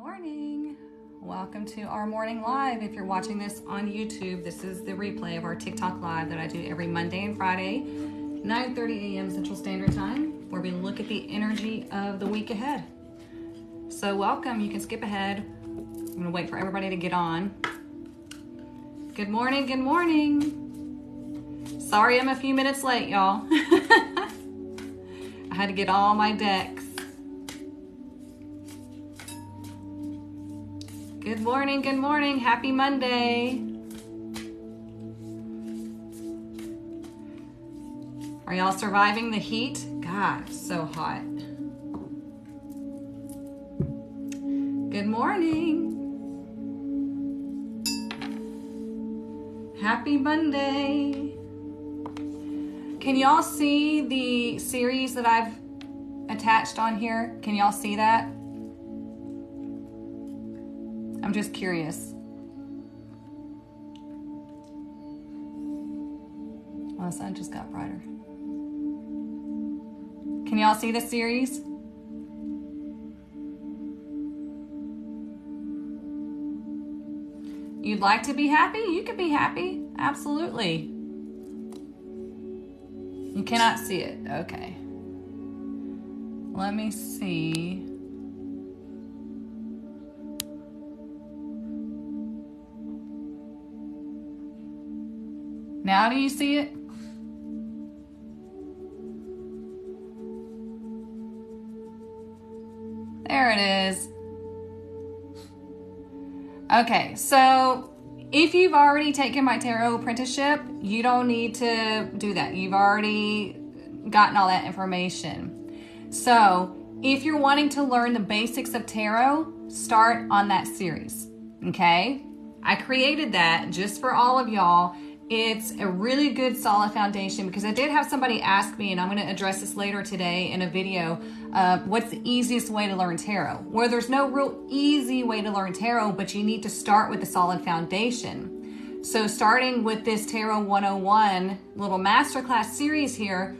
Morning. Welcome to our morning live. If you're watching this on YouTube, this is the replay of our TikTok live that I do every Monday and Friday, 9:30 a.m. Central Standard Time, where we look at the energy of the week ahead. So welcome. You can skip ahead. I'm going to wait for everybody to get on. Good morning. Good morning. Sorry I'm a few minutes late, y'all. I had to get all my decks. Good morning, good morning. Happy Monday. Are y'all surviving the heat? God, it's so hot. Good morning. Happy Monday. Can y'all see the series that I've attached on here? Can y'all see that? I'm just curious. Oh, the sun just got brighter. Can y'all see the series? You'd like to be happy? You can be happy. Absolutely. You cannot see it. Okay. Let me see. Now do you see it? There it is. Okay, so if you've already taken my tarot apprenticeship, you don't need to do that. You've already gotten all that information. So if you're wanting to learn the basics of tarot, start on that series, okay? I created that just for all of y'all. It's a really good solid foundation because I did have somebody ask me, and I'm going to address this later today in a video, what's the easiest way to learn tarot? Well, there's no real easy way to learn tarot, but you need to start with a solid foundation. So starting with this Tarot 101 little masterclass series here,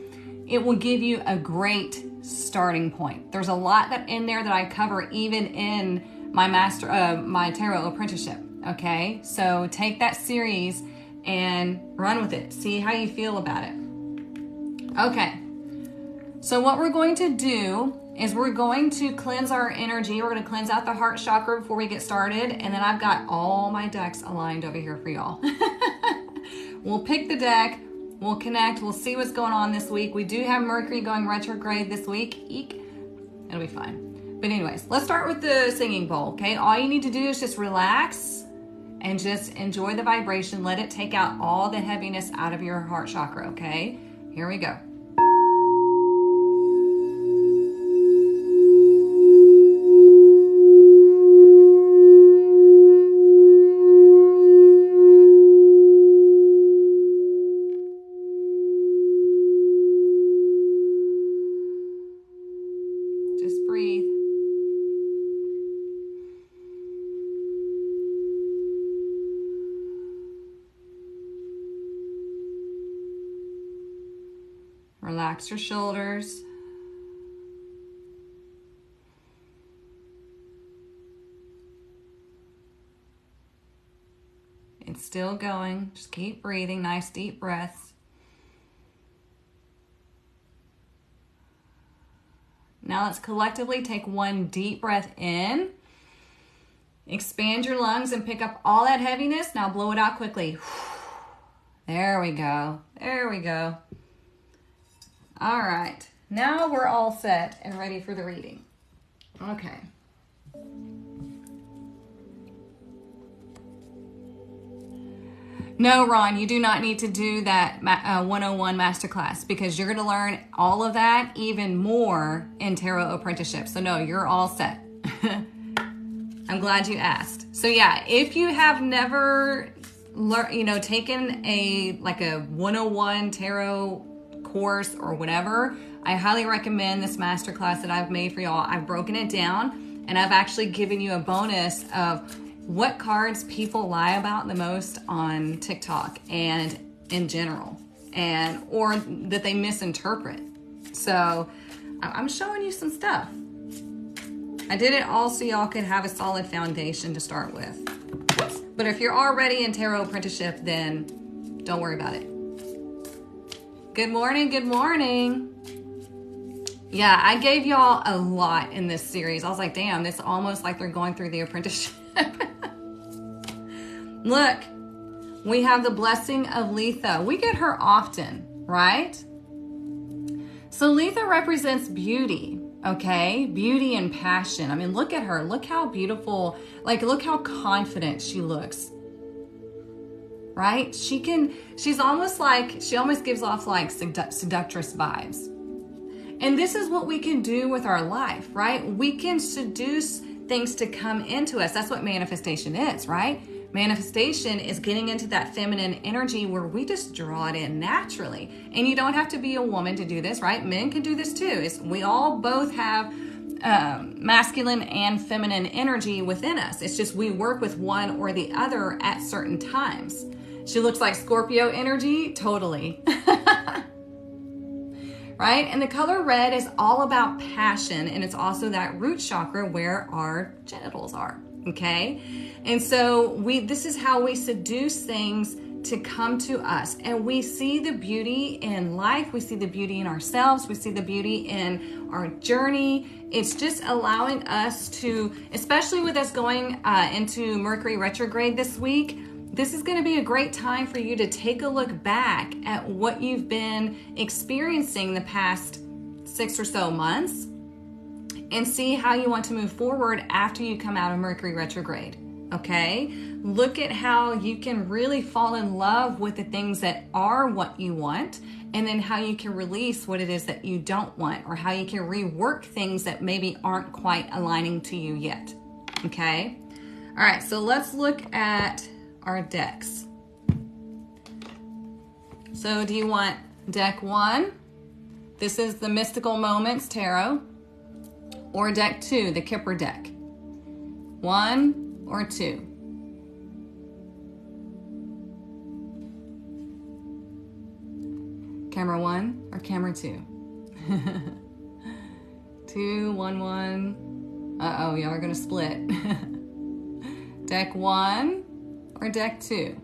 it will give you a great starting point. There's a lot that in there that I cover even in my my tarot apprenticeship. Okay, so take that series and run with it. See how you feel about it. Okay, so what we're going to do is we're going to cleanse our energy. We're going to cleanse out the heart chakra before we get started. And then I've got all my decks aligned over here for y'all. We'll pick the deck. We'll connect. We'll see what's going on this week. We do have Mercury going retrograde this week. Eek. It'll be fine. But anyways, let's start with the singing bowl, okay? All you need to do is just relax and just enjoy the vibration. Let it take out all the heaviness out of your heart chakra, okay? Here we go. Just breathe. Relax your shoulders. It's still going. Just keep breathing. Nice deep breaths. Now let's collectively take one deep breath in. Expand your lungs and pick up all that heaviness. Now blow it out quickly. There we go. There we go. All right, now we're all set and ready for the reading. Okay. No, Ron, you do not need to do that 101 masterclass because you're going to learn all of that even more in Tarot Apprenticeship. So no, you're all set. I'm glad you asked. So yeah, if you have never taken a 101 tarot course or whatever, I highly recommend this masterclass that I've made for y'all. I've broken it down and I've actually given you a bonus of what cards people lie about the most on TikTok and in general, or that they misinterpret. So I'm showing you some stuff. I did it all so y'all could have a solid foundation to start with. But if you're already in tarot apprenticeship, then don't worry about it. Good morning, good morning. Yeah, I gave y'all a lot in this series. I was like, damn, it's almost like they're going through the apprenticeship. Look, we have the blessing of Letha. We get her often, right? So Letha represents beauty, okay? Beauty and passion. I mean, look at her. Look how beautiful, like, look how confident she looks, right? She's almost like, she almost gives off like seductress vibes. And this is what we can do with our life, right? We can seduce things to come into us. That's what manifestation is, right? Manifestation is getting into that feminine energy where we just draw it in naturally. And you don't have to be a woman to do this, right? Men can do this too. We all both have masculine and feminine energy within us. It's just we work with one or the other at certain times. She looks like Scorpio energy, totally. Right? And the color red is all about passion, and it's also that root chakra where our genitals are, okay? And so this is how we seduce things to come to us. And we see the beauty in life, we see the beauty in ourselves, we see the beauty in our journey. It's just allowing us to, especially with us going into Mercury retrograde this week, this is going to be a great time for you to take a look back at what you've been experiencing the past 6 or so months and see how you want to move forward after you come out of Mercury retrograde. Okay? Look at how you can really fall in love with the things that are what you want, and then how you can release what it is that you don't want, or how you can rework things that maybe aren't quite aligning to you yet. Okay? All right, so let's look at our decks. So do you want deck 1? This is the Mystical Moments Tarot. Or deck 2, the Kipper deck. 1 or 2? Camera 1 or camera 2? 2, 1, 1. Uh-oh, y'all are gonna split. Deck 1 or deck 2?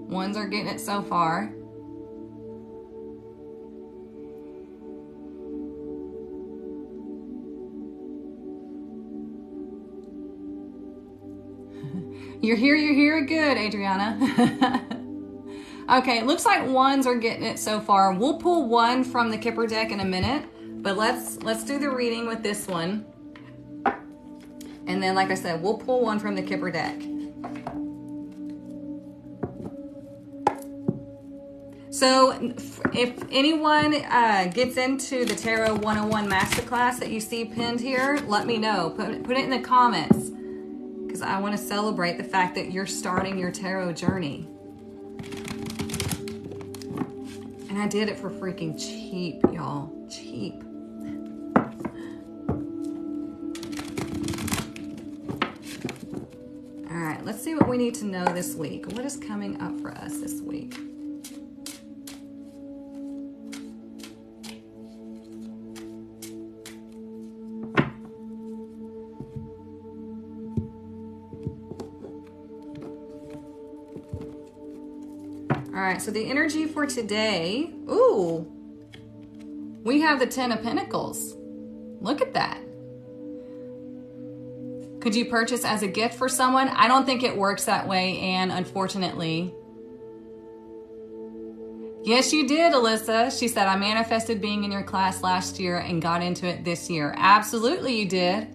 Ones are getting it so far. You're here. Good, Adriana. Okay, looks like ones are getting it so far. We'll pull one from the Kipper deck in a minute, but let's do the reading with this one. And then, like I said, we'll pull one from the Kipper deck. So if anyone gets into the Tarot 101 Masterclass that you see pinned here, let me know. Put it in the comments, because I want to celebrate the fact that you're starting your tarot journey. And I did it for freaking cheap, y'all. Cheap. All right, let's see what we need to know this week. What is coming up for us this week? All right, so the energy for today, ooh, we have the Ten of Pentacles. Look at that. Could you purchase as a gift for someone? I don't think it works that way, Anne, unfortunately. Yes, you did, Alyssa. She said, I manifested being in your class last year and got into it this year. Absolutely, you did.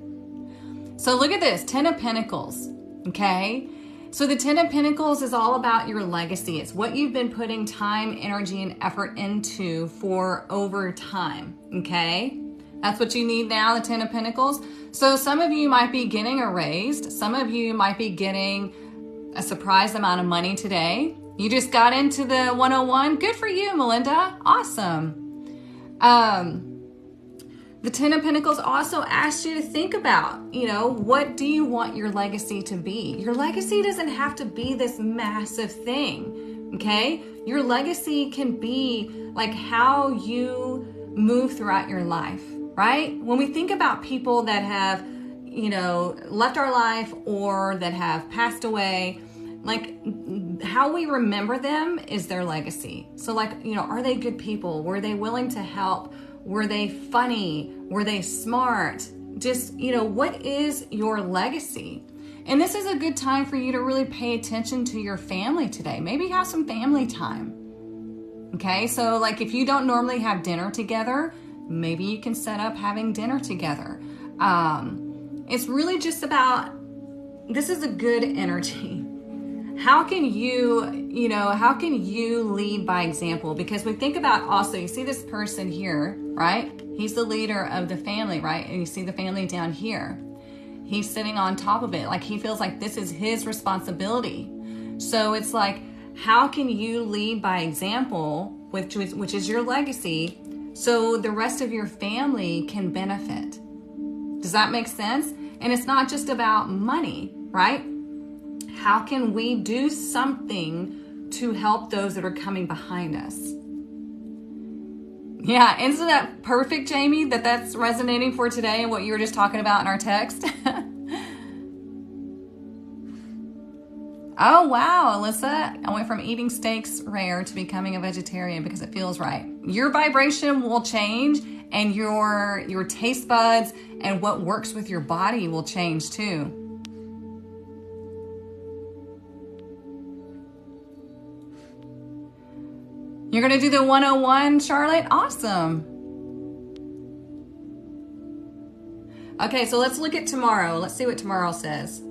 So look at this, Ten of Pentacles, okay? So the Ten of Pentacles is all about your legacy. It's what you've been putting time, energy, and effort into for over time, okay? That's what you need now, the Ten of Pentacles. So some of you might be getting a raise. Some of you might be getting a surprise amount of money today. You just got into the 101. Good for you, Melinda. Awesome. The Ten of Pentacles also asks you to think about, what do you want your legacy to be? Your legacy doesn't have to be this massive thing, okay? Your legacy can be like how you move throughout your life, right? When we think about people that have, left our life or that have passed away, like how we remember them is their legacy. So like, are they good people? Were they willing to help? Were they funny? Were they smart? Just, what is your legacy? And this is a good time for you to really pay attention to your family today. Maybe have some family time. Okay, so like if you don't normally have dinner together, maybe you can set up having dinner together. It's really just about, this is a good energy. How can you lead by example? Because we think about also, you see this person here, right? He's the leader of the family, right? And you see the family down here. He's sitting on top of it. Like he feels like this is his responsibility. So it's like, how can you lead by example, which is your legacy, so the rest of your family can benefit? Does that make sense? And it's not just about money, right? How can we do something to help those that are coming behind us? Yeah, isn't that perfect, Jamie, that's resonating for today and what you were just talking about in our text? Oh, wow, Alyssa. I went from eating steaks rare to becoming a vegetarian because it feels right. Your vibration will change and your taste buds and what works with your body will change too. You're going to do the 101, Charlotte? Awesome. Okay, so let's look at tomorrow. Let's see what tomorrow says.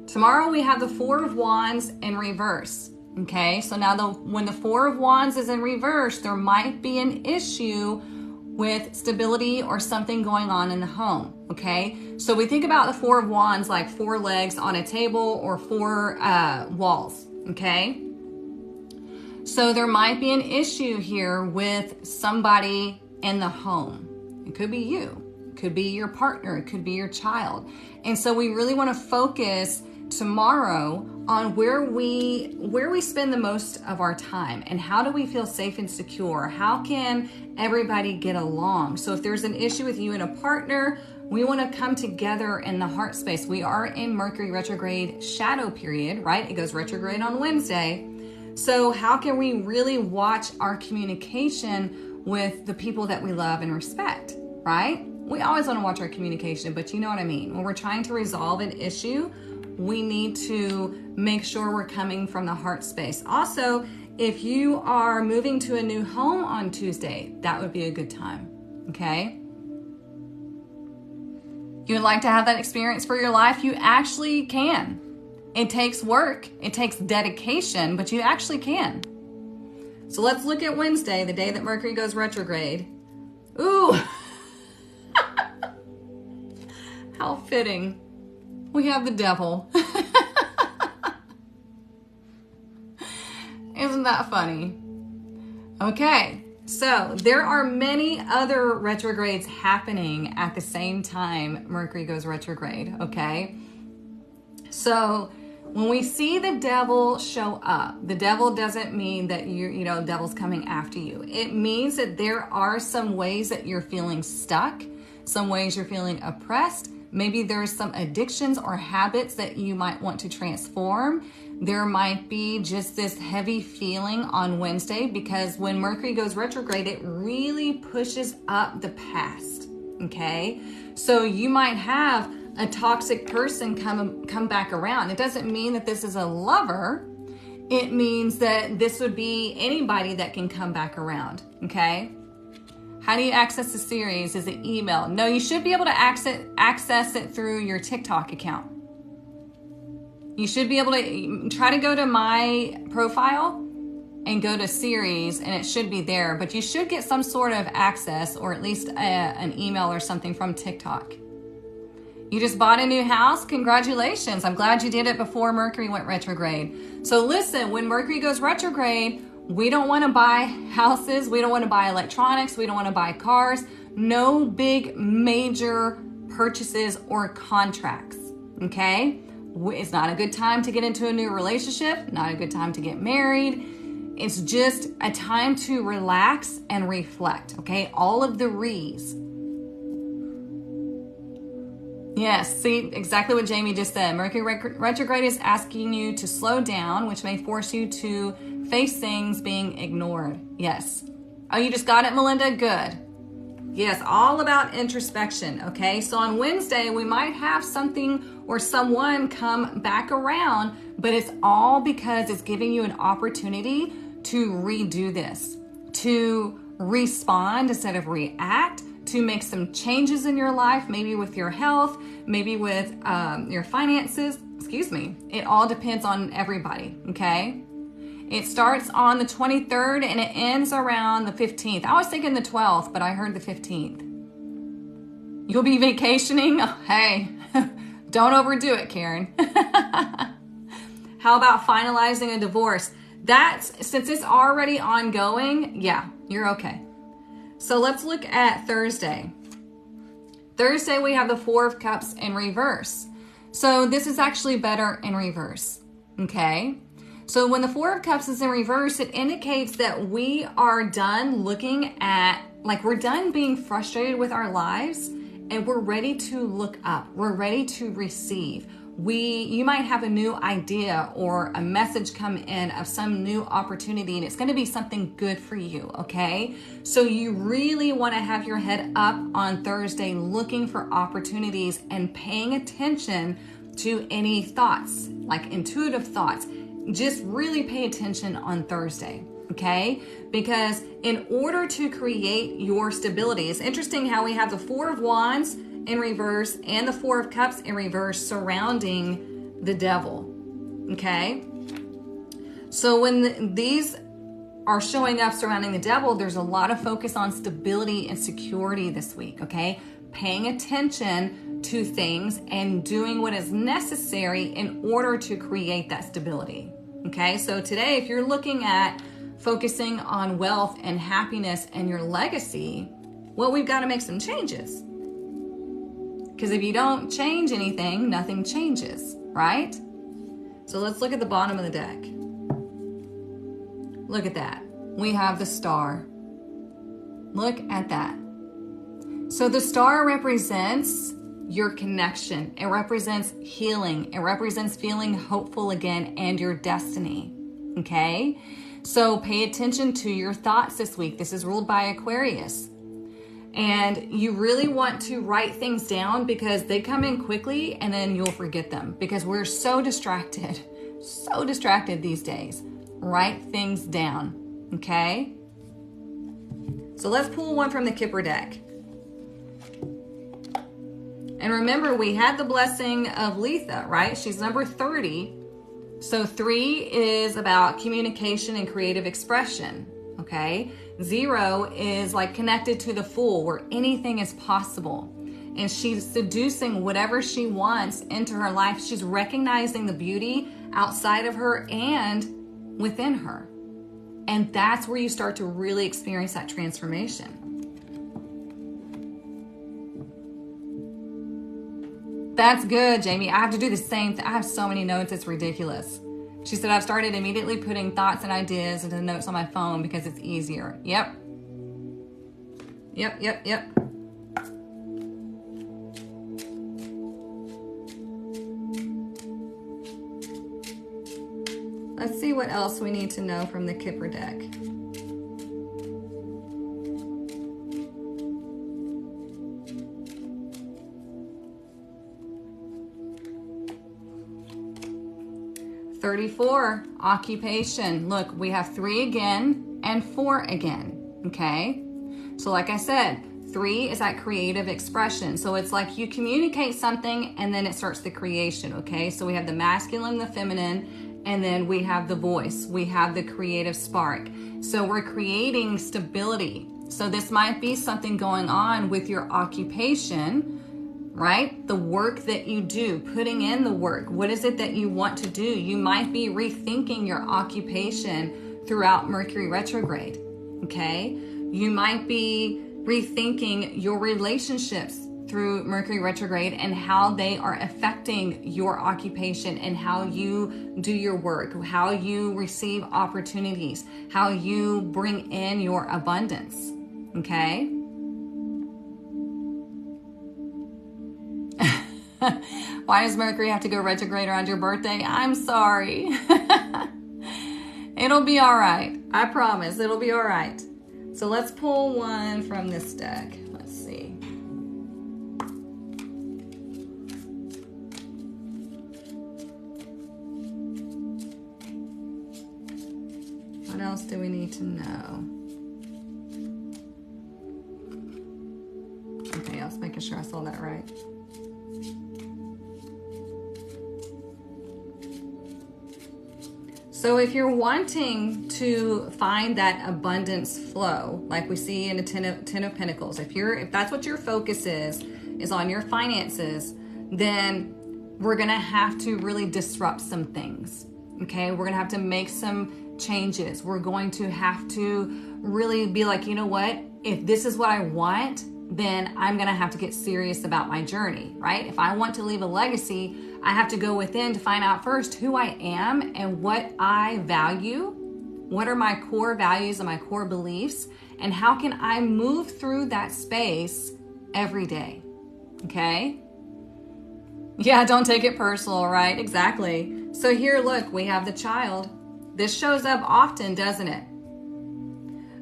Tomorrow we have the Four of Wands in reverse. Okay, so now when the Four of Wands is in reverse, there might be an issue with stability or something going on in the home. Okay, so we think about the Four of Wands like four legs on a table or four walls. Okay. So there might be an issue here with somebody in the home. It could be you, it could be your partner, it could be your child. And so we really want to focus tomorrow on where we spend the most of our time and how do we feel safe and secure? How can everybody get along? So if there's an issue with you and a partner, we want to come together in the heart space. We are in Mercury retrograde shadow period, right? It goes retrograde on Wednesday. So how can we really watch our communication with the people that we love and respect, right? We always want to watch our communication, but you know what I mean. When we're trying to resolve an issue, we need to make sure we're coming from the heart space. Also, if you are moving to a new home on Tuesday, that would be a good time, okay? You would like to have that experience for your life? You actually can. It takes work, it takes dedication, but you actually can. So let's look at Wednesday, the day that Mercury goes retrograde. Ooh, how fitting. We have the devil. Isn't that funny? Okay, so there are many other retrogrades happening at the same time Mercury goes retrograde, okay? So when we see the devil show up, the devil doesn't mean that the devil's coming after you. It means that there are some ways that you're feeling stuck, some ways you're feeling oppressed. Maybe there's some addictions or habits that you might want to transform. There might be just this heavy feeling on Wednesday because when Mercury goes retrograde, it really pushes up the past, okay? So you might have a toxic person come back around. It doesn't mean that this is a lover. It means that this would be anybody that can come back around, okay? How do you access the series? Is it email? No, you should be able to access it through your TikTok account. You should be able to try to go to my profile and go to series and it should be there, but you should get some sort of access or at least an email or something from TikTok. You just bought a new house? Congratulations. I'm glad you did it before Mercury went retrograde. So listen, when Mercury goes retrograde, we don't want to buy houses. We don't want to buy electronics. We don't want to buy cars. No big major purchases or contracts, okay? It's not a good time to get into a new relationship, not a good time to get married. It's just a time to relax and reflect, okay? All of the re's. Yes, see, exactly what Jamie just said. Mercury retrograde is asking you to slow down, which may force you to face things being ignored. Yes. Oh, you just got it, Melinda? Good. Yes, all about introspection, okay? So on Wednesday, we might have something or someone come back around, but it's all because it's giving you an opportunity to redo this, to respond instead of react, to make some changes in your life, maybe with your health, maybe with your finances. Excuse me. It all depends on everybody, okay? It starts on the 23rd and it ends around the 15th. I was thinking the 12th, but I heard the 15th. You'll be vacationing? Oh, hey, don't overdo it, Karen. How about finalizing a divorce? Since it's already ongoing, yeah, you're okay. So let's look at Thursday. Thursday, we have the Four of Cups in reverse. So this is actually better in reverse, okay? So when the Four of Cups is in reverse, it indicates that we are done looking at, like we're done being frustrated with our lives and we're ready to look up. We're ready to receive. You might have a new idea or a message come in of some new opportunity, and it's going to be something good for you, okay? So you really want to have your head up on Thursday looking for opportunities and paying attention to any thoughts, like intuitive thoughts. Just really pay attention on Thursday, okay? Because in order to create your stability, it's interesting how we have the Four of Wands in reverse and the Four of Cups in reverse surrounding the devil, okay? So when these are showing up surrounding the devil, there's a lot of focus on stability and security this week, okay? Paying attention to things and doing what is necessary in order to create that stability, okay? So today, if you're looking at focusing on wealth and happiness and your legacy, well, we've got to make some changes. Because if you don't change anything, nothing changes, right? So let's look at the bottom of the deck. Look at that. We have the Star. Look at that. So the Star represents your connection. It represents healing. It represents feeling hopeful again and your destiny, okay? So pay attention to your thoughts this week. This is ruled by Aquarius. And you really want to write things down because they come in quickly and then you'll forget them because we're so distracted these days. Write things down, okay? So let's pull one from the Kipper deck. And remember, we had the blessing of Letha, right? She's number 30. So 3 is about communication and creative expression, okay? 0 is like connected to the Fool, where anything is possible. And she's seducing whatever she wants into her life. She's recognizing the beauty outside of her and within her. And that's where you start to really experience that transformation. That's good, Jamie. I have to do the same thing. I have so many notes, it's ridiculous. She said, I've started immediately putting thoughts and ideas into notes on my phone because it's easier. Yep. Let's see what else we need to know from the Kipper deck. (34) Occupation. Look, we have 3 again and 4 again, okay? So like I said, 3 is that creative expression. So it's like you communicate something and then it starts the creation, okay? So we have the masculine, the feminine, and then we have the voice. We have the creative spark. So we're creating stability. So this might be something going on with your occupation, right? The work that you do, putting in the work. What is it that you want to do? You might be rethinking your occupation throughout Mercury retrograde, okay? You might be rethinking your relationships through Mercury retrograde and how they are affecting your occupation and how you do your work, how you receive opportunities, how you bring in your abundance, okay? Why does Mercury have to go retrograde around your birthday? I'm sorry. It'll be all right. I promise it'll be all right. So let's pull one from this deck. Let's see. What else do we need to know? Okay, I was making sure I saw that right. So if you're wanting to find that abundance flow, like we see in the Ten of Pentacles, if that's what your focus is on your finances, then we're gonna have to really disrupt some things, okay? We're gonna have to make some changes. We're going to have to really be like, you know what? If this is what I want, then I'm gonna have to get serious about my journey, right? If I want to leave a legacy, I have to go within to find out first who I am and what I value. What are my core values and my core beliefs? And how can I move through that space every day? Okay? Yeah, don't take it personal, right? Exactly. So here, look, we have the child. This shows up often, doesn't it?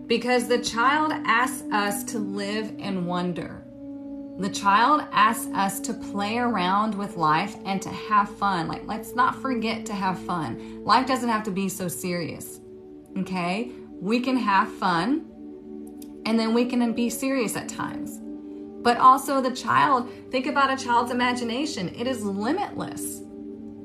Because the child asks us to live in wonder. The child asks us to play around with life and to have fun. Like, let's not forget to have fun. Life doesn't have to be so serious, okay? We can have fun, and then we can be serious at times. But also the child, think about a child's imagination. It is limitless.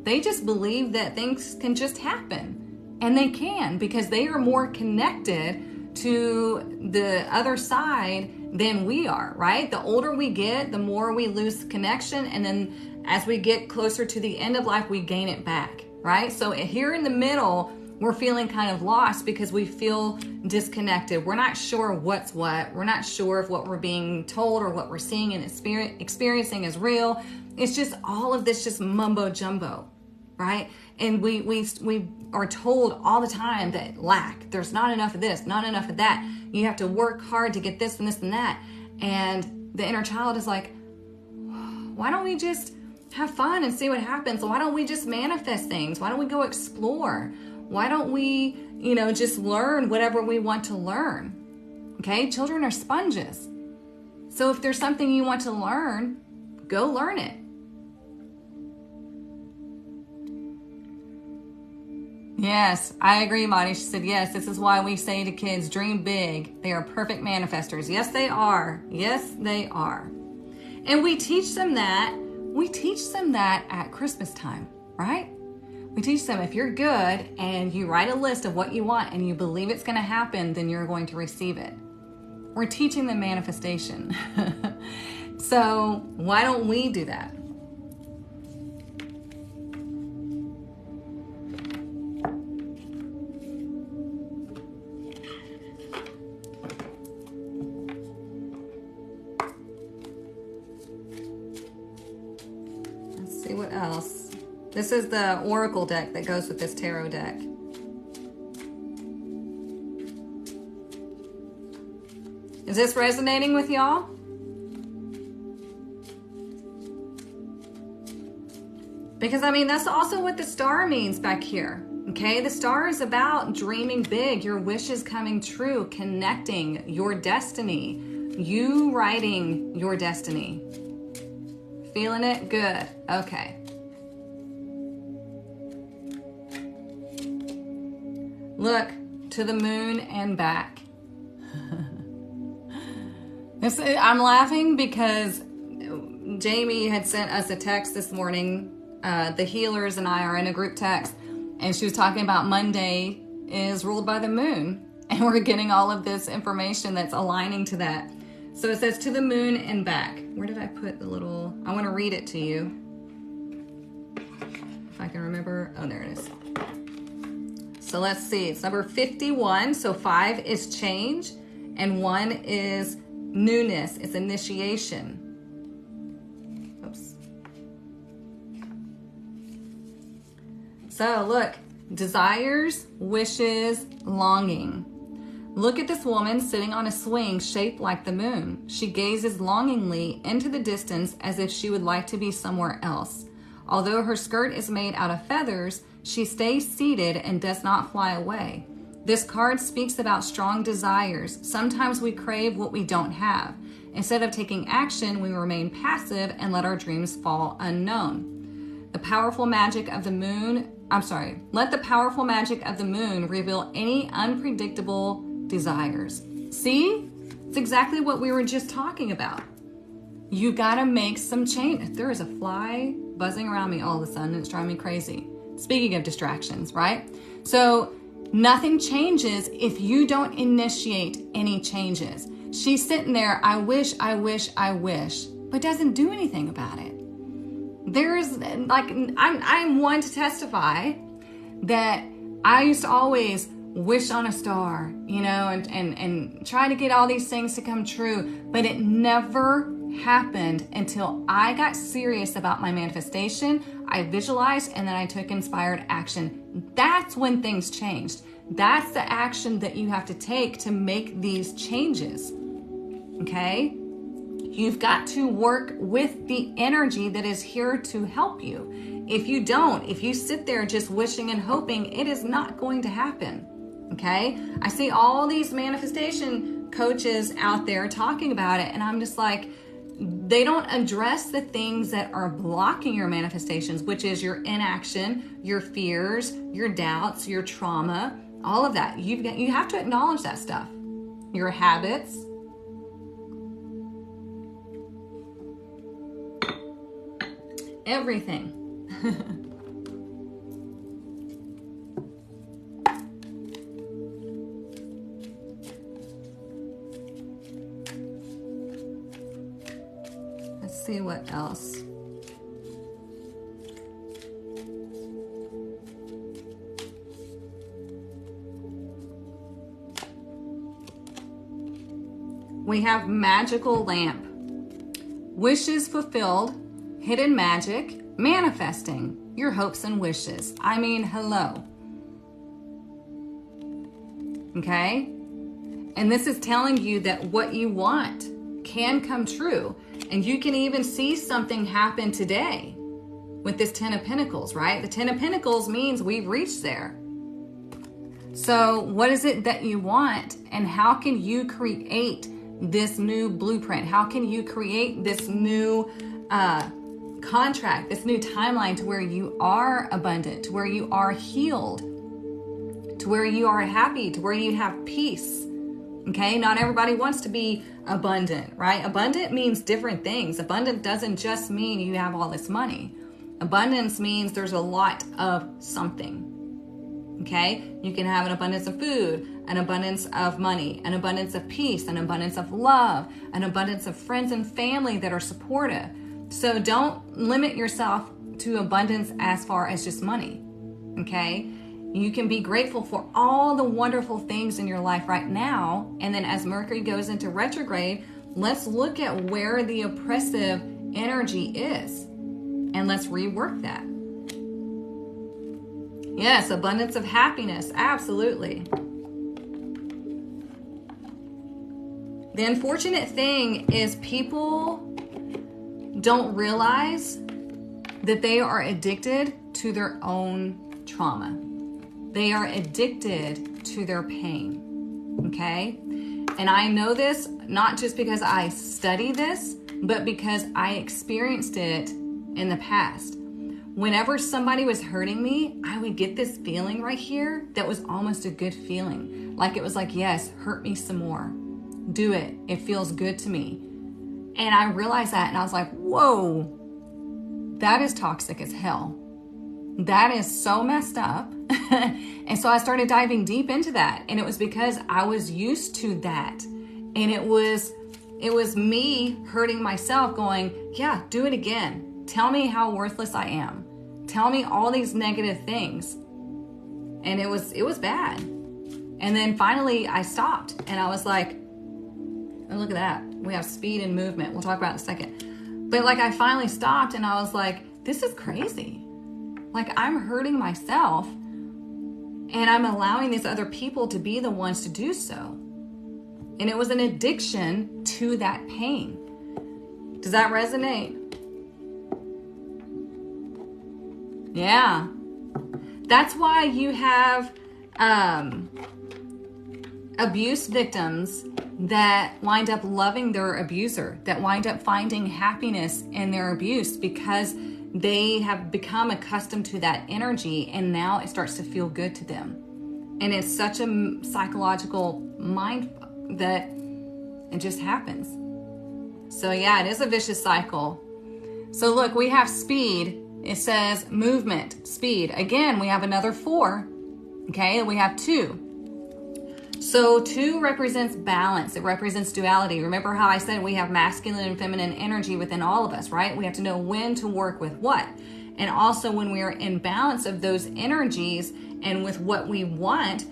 They just believe that things can just happen, and they can because they are more connected to the other side than we are, right? The older we get, the more we lose connection. And then as we get closer to the end of life, we gain it back, right? So here in the middle, we're feeling kind of lost because we feel disconnected. We're not sure what's what. We're not sure if what we're being told or what we're seeing and experiencing is real. It's just all of this just mumbo jumbo, right? And we are told all the time that lack, there's not enough of this, not enough of that. You have to work hard to get this and this and that. And the inner child is like, why don't we just have fun and see what happens? Why don't we just manifest things? Why don't we go explore? Why don't we, just learn whatever we want to learn? Okay, children are sponges. So if there's something you want to learn, go learn it. Yes, I agree, Marty. She said, yes, this is why we say to kids, dream big. They are perfect manifestors. Yes, they are. Yes, they are. And we teach them that. We teach them that at Christmas time, right? We teach them if you're good and you write a list of what you want and you believe it's going to happen, then you're going to receive it. We're teaching them manifestation. So why don't we do that? Let's see what else. This is the Oracle deck that goes with this tarot deck. Is this resonating with y'all? Because, that's also what the star means back here. Okay, the star is about dreaming big, your wishes coming true, connecting your destiny, you writing your destiny. Feeling it? Good. Okay. Look, to the moon and back. I'm laughing because Jamie had sent us a text this morning. The healers and I are in a group text, and she was talking about Monday is ruled by the moon, and we're getting all of this information that's aligning to that. So it says to the moon and back. Where did I put the little, I want to read it to you. If I can remember. Oh, there it is. So let's see. It's number 51. So 5 is change and 1 is newness. It's initiation. Oops. So look, desires, wishes, longing. Look at this woman sitting on a swing shaped like the moon. She gazes longingly into the distance as if she would like to be somewhere else. Although her skirt is made out of feathers, she stays seated and does not fly away. This card speaks about strong desires. Sometimes we crave what we don't have. Instead of taking action, we remain passive and let our dreams fall unknown. Let the powerful magic of the moon reveal any unpredictable desires. See? It's exactly what we were just talking about. You gotta make some change. There is a fly buzzing around me all of a sudden. It's driving me crazy. Speaking of distractions, right? So nothing changes if you don't initiate any changes. She's sitting there, I wish, but doesn't do anything about it. There's like, I'm one to testify that I used to always wish on a star, and try to get all these things to come true, but it never happened until I got serious about my manifestation. I visualized and then I took inspired action. That's when things changed. That's the action that you have to take to make these changes. Okay? You've got to work with the energy that is here to help you. If you sit there just wishing and hoping, it is not going to happen. Okay? I see all these manifestation coaches out there talking about it, and I'm just like, they don't address the things that are blocking your manifestations, which is your inaction, your fears, your doubts, your trauma, all of that. You have to acknowledge that stuff. Your habits. Everything. Let's see what else. We have magical lamp. Wishes fulfilled, hidden magic, manifesting your hopes and wishes. I mean, hello. Okay? And this is telling you that what you want can come true. And you can even see something happen today with this 10 of Pentacles, right? The 10 of Pentacles means we've reached there. So what is it that you want? And how can you create this new blueprint? How can you create this new contract, this new timeline to where you are abundant, to where you are healed, to where you are happy, to where you have peace? Okay, not everybody wants to be abundant, right? Abundant means different things. Abundant doesn't just mean you have all this money. Abundance means there's a lot of something. Okay, you can have an abundance of food, an abundance of money, an abundance of peace, an abundance of love, an abundance of friends and family that are supportive. So don't limit yourself to abundance as far as just money. Okay, you can be grateful for all the wonderful things in your life right now. And then as Mercury goes into retrograde, let's look at where the oppressive energy is and let's rework that. Yes, abundance of happiness. Absolutely. The unfortunate thing is people don't realize that they are addicted to their own trauma. They are addicted to their pain. Okay? And I know this not just because I study this, but because I experienced it in the past. Whenever somebody was hurting me, I would get this feeling right here that was almost a good feeling. Like it was like, yes, hurt me some more. Do it. It feels good to me. And I realized that and I was like, whoa, that is toxic as hell. That is so messed up. And so I started diving deep into that. And it was because I was used to that. And it was me hurting myself going, yeah, do it again. Tell me how worthless I am. Tell me all these negative things. And it was bad. And then finally I stopped and I was like, oh, look at that. We have speed and movement. We'll talk about it in a second. But like I finally stopped and I was like, this is crazy. Like I'm hurting myself and I'm allowing these other people to be the ones to do so. And it was an addiction to that pain. Does that resonate? Yeah. That's why you have abuse victims that wind up loving their abuser, that wind up finding happiness in their abuse because they have become accustomed to that energy, and now it starts to feel good to them. And it's such a psychological mind that it just happens. So yeah, it is a vicious cycle. So look, we have speed. It says movement, speed. Again, we have another 4. Okay, and we have 2. So 2 represents balance. It represents duality. Remember how I said we have masculine and feminine energy within all of us, right? We have to know when to work with what. And also when we are in balance of those energies and with what we want,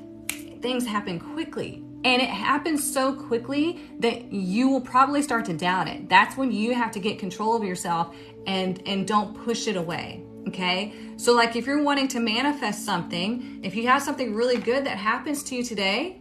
things happen quickly. And it happens so quickly that you will probably start to doubt it. That's when you have to get control of yourself and don't push it away. Okay? So like if you're wanting to manifest something, if you have something really good that happens to you today,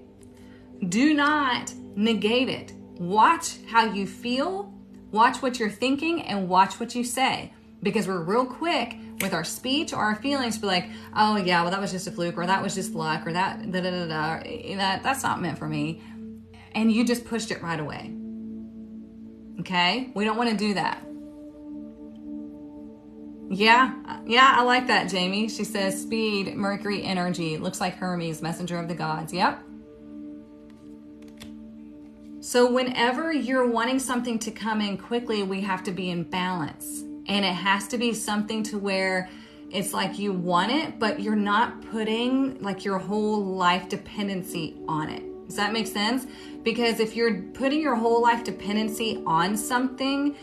do not negate it. Watch how you feel, watch what you're thinking, and watch what you say. Because we're real quick with our speech or our feelings to be like, oh yeah, well that was just a fluke, or that was just luck, or that's not meant for me. And you just pushed it right away. Okay? We don't want to do that. Yeah, I like that, Jamie. She says speed, Mercury energy. Looks like Hermes, messenger of the gods. Yep. So whenever you're wanting something to come in quickly, we have to be in balance. And it has to be something to where it's like you want it, but you're not putting like your whole life dependency on it. Does that make sense? Because if you're putting your whole life dependency on something,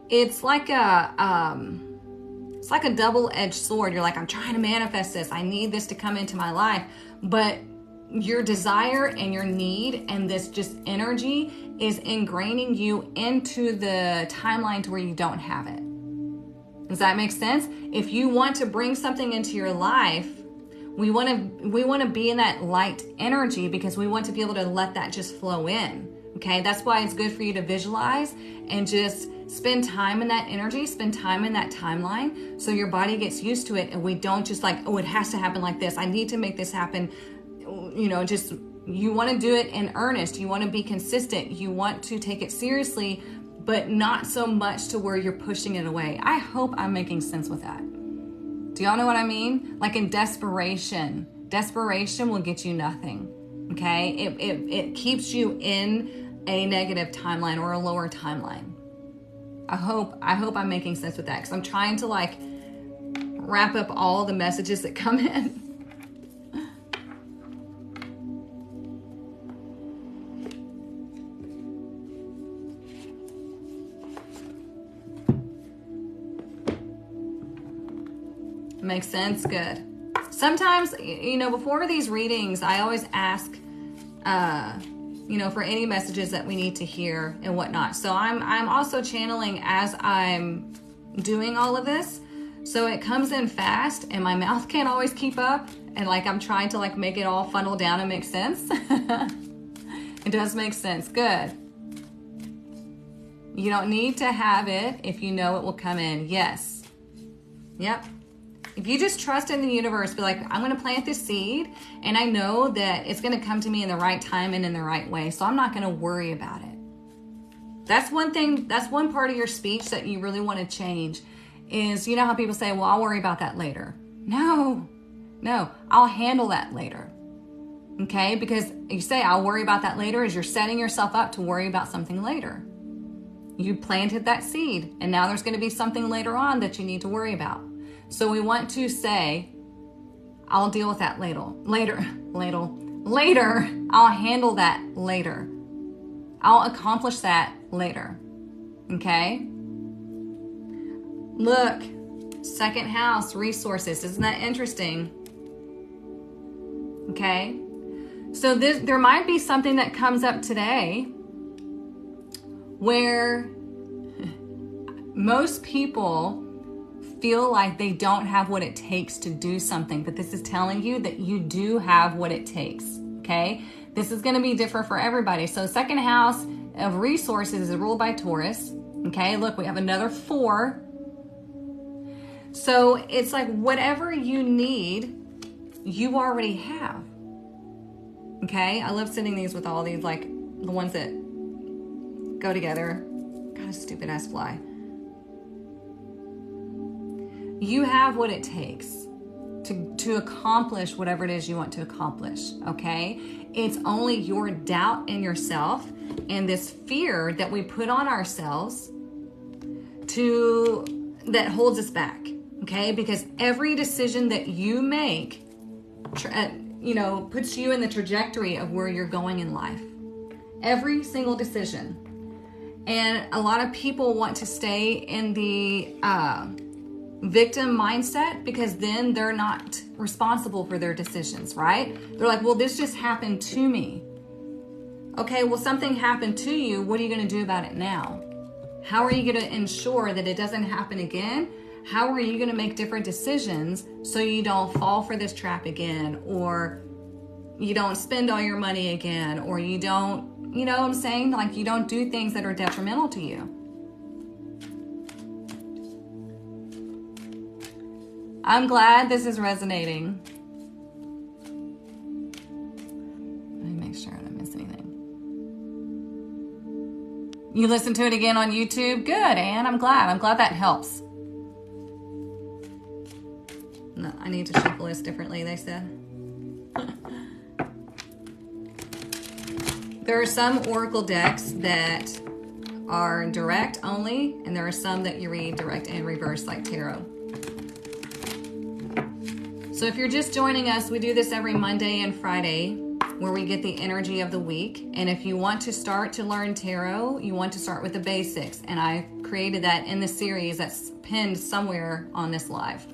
it's like a double-edged sword. You're like, I'm trying to manifest this. I need this to come into my life. But your desire and your need and this just energy is ingraining you into the timeline to where you don't have it. Does that make sense? If you want to bring something into your life, we want to be in that light energy because we want to be able to let that just flow in. Okay, that's why it's good for you to visualize and just spend time in that energy, spend time in that timeline so your body gets used to it and we don't just like, oh, it has to happen like this. I need to make this happen. You know, just you want to do it in earnest. You want to be consistent. You want to take it seriously, but not so much to where you're pushing it away. I hope I'm making sense with that. Do y'all know what I mean? Like in desperation will get you nothing. Okay? It keeps you in a negative timeline or a lower timeline. I hope I'm making sense with that because I'm trying to like wrap up all the messages that come in. Makes sense? Good. Sometimes, you know, before these readings, I always ask, you know, for any messages that we need to hear and whatnot. So I'm also channeling as I'm doing all of this. So it comes in fast and my mouth can't always keep up. And like, I'm trying to like make it all funnel down and make sense. It does make sense. Good. You don't need to have it if you know it will come in. Yes. Yep. If you just trust in the universe, be like, I'm going to plant this seed and I know that it's going to come to me in the right time and in the right way. So I'm not going to worry about it. That's one thing. That's one part of your speech that you really want to change is, you know how people say, well, I'll worry about that later. No, I'll handle that later. Okay. Because you say, I'll worry about that later is you're setting yourself up to worry about something later. You planted that seed and now there's going to be something later on that you need to worry about. So we want to say, I'll deal with that later. I'll handle that later. I'll accomplish that later. Okay? Look, second house, resources. Isn't that interesting? Okay? So there might be something that comes up today where most people feel like they don't have what it takes to do something, but this is telling you that you do have what it takes, okay? This is going to be different for everybody. So second house of resources is ruled by Taurus. Okay, look, we have another 4. So it's like whatever you need, you already have. Okay, I love sending these with all these, like the ones that go together. God, a stupid ass fly. You have what it takes to accomplish whatever it is you want to accomplish, okay? It's only your doubt in yourself and this fear that we put on ourselves that holds us back, okay? Because every decision that you make, puts you in the trajectory of where you're going in life. Every single decision. And a lot of people want to stay in the victim mindset because then they're not responsible for their decisions, right? They're like, well, this just happened to me. Okay, well, something happened to you. What are you going to do about it now? How are you going to ensure that it doesn't happen again? How are you going to make different decisions so you don't fall for this trap again, or you don't spend all your money again, or you don't, you know what I'm saying? Like, you don't do things that are detrimental to you. I'm glad this is resonating. Let me make sure I don't miss anything. You listen to it again on YouTube? Good, Anne. I'm glad that helps. No, I need to shuffle this differently, they said. There are some oracle decks that are direct only, and there are some that you read direct and reverse, like tarot. So if you're just joining us, we do this every Monday and Friday, where we get the energy of the week. And if you want to start to learn tarot, you want to start with the basics. And I created that in the series that's pinned somewhere on this live.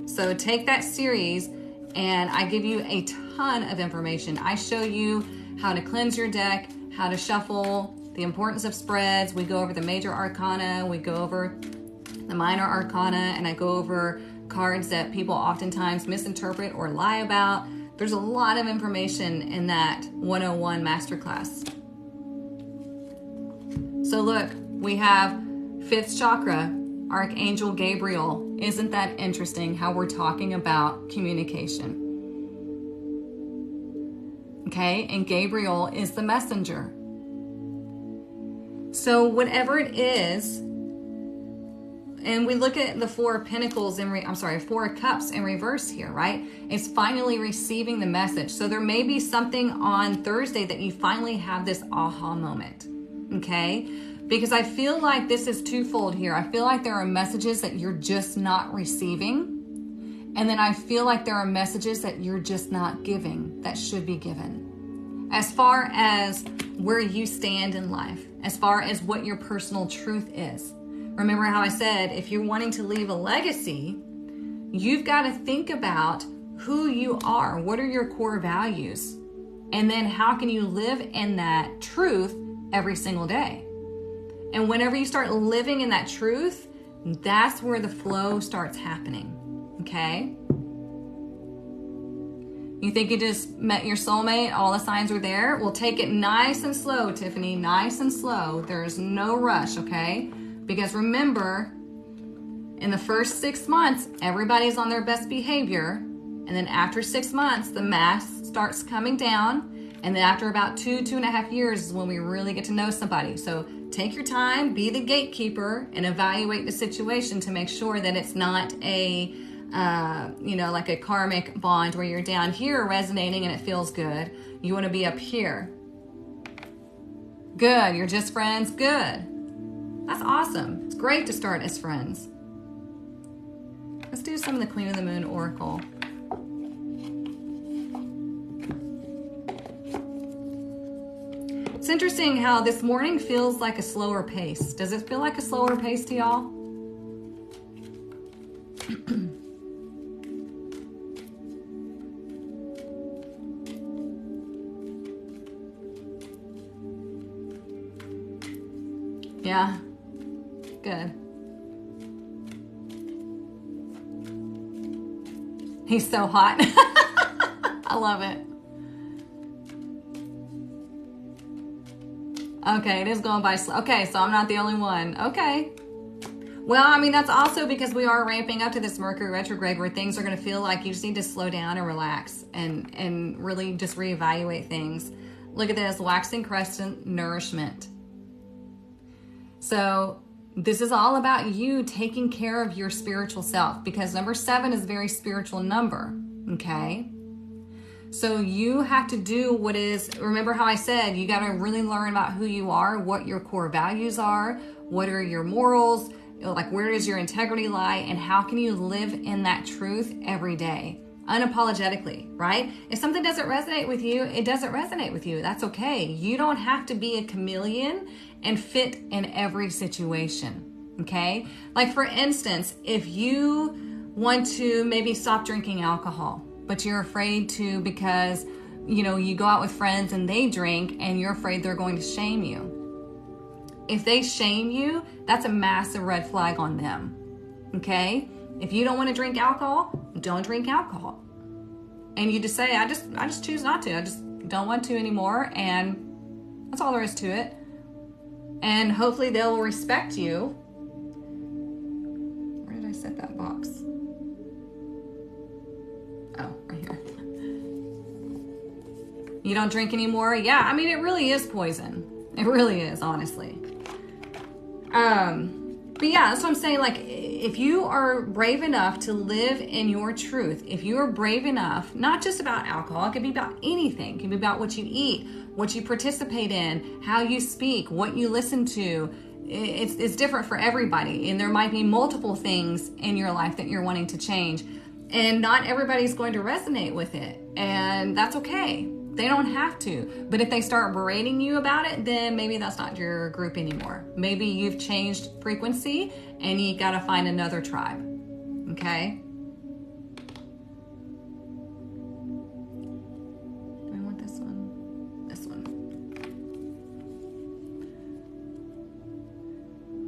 So take that series and I give you a ton of information. I show you how to cleanse your deck, how to shuffle, the importance of spreads. We go over the major arcana, we go over the minor arcana, and I go over cards that people oftentimes misinterpret or lie about. There's a lot of information in that 101 masterclass. So look, we have 5th chakra, Archangel Gabriel. Isn't that interesting how we're talking about communication? Okay, and Gabriel is the messenger. So whatever it is, and we look at the 4 of Pentacles 4 of Cups in reverse here, right? It's finally receiving the message. So there may be something on Thursday that you finally have this aha moment, okay? Because I feel like this is twofold here. I feel like there are messages that you're just not receiving. And then I feel like there are messages that you're just not giving that should be given. As far as where you stand in life, as far as what your personal truth is. Remember how I said, if you're wanting to leave a legacy, you've got to think about who you are. What are your core values? And then how can you live in that truth every single day? And whenever you start living in that truth, that's where the flow starts happening, okay? You think you just met your soulmate, all the signs are there? Well, take it nice and slow, Tiffany, nice and slow. There's no rush, okay? Because remember, in the first 6 months, everybody's on their best behavior. And then after 6 months, the mask starts coming down. And then after about 2.5 years is when we really get to know somebody. So take your time, be the gatekeeper, and evaluate the situation to make sure that it's not a, like a karmic bond where you're down here resonating and it feels good. You want to be up here. Good. You're just friends. Good. That's awesome. It's great to start as friends. Let's do some of the Queen of the Moon Oracle. It's interesting how this morning feels like a slower pace. Does it feel like a slower pace to y'all? Yeah. Good. He's so hot. I love it. Okay, it is going by slow. Okay, so I'm not the only one. Okay. Well, I mean, that's also because we are ramping up to this Mercury retrograde where things are going to feel like you just need to slow down and relax and really just reevaluate things. Look at this, waxing crescent nourishment. So this is all about you taking care of your spiritual self, because number 7 is a very spiritual number, okay? So you have to do what is, remember how I said, you got to really learn about who you are, what your core values are, what are your morals, like where does your integrity lie, and how can you live in that truth every day, unapologetically, right? If something doesn't resonate with you, it doesn't resonate with you. That's okay. You don't have to be a chameleon and fit in every situation, okay? Like for instance, if you want to maybe stop drinking alcohol, but you're afraid to because, you know, you go out with friends and they drink and you're afraid they're going to shame you. If they shame you, that's a massive red flag on them, okay? If you don't want to drink alcohol, don't drink alcohol. And you just say, I just choose not to. I just don't want to anymore, and that's all there is to it. And hopefully they'll respect you. Where did I set that box? Oh, right here. You don't drink anymore? Yeah, I mean, it really is poison. It really is, honestly. But yeah, that's what I'm saying. Like, if you are brave enough to live in your truth, if you are brave enough, not just about alcohol, it could be about anything. It can be about what you eat, what you participate in, how you speak, what you listen to. It's different for everybody. And there might be multiple things in your life that you're wanting to change. And not everybody's going to resonate with it. And that's okay. They don't have to. But if they start berating you about it, then maybe that's not your group anymore. Maybe you've changed frequency and you got to find another tribe. Okay? Do I want this one? This one.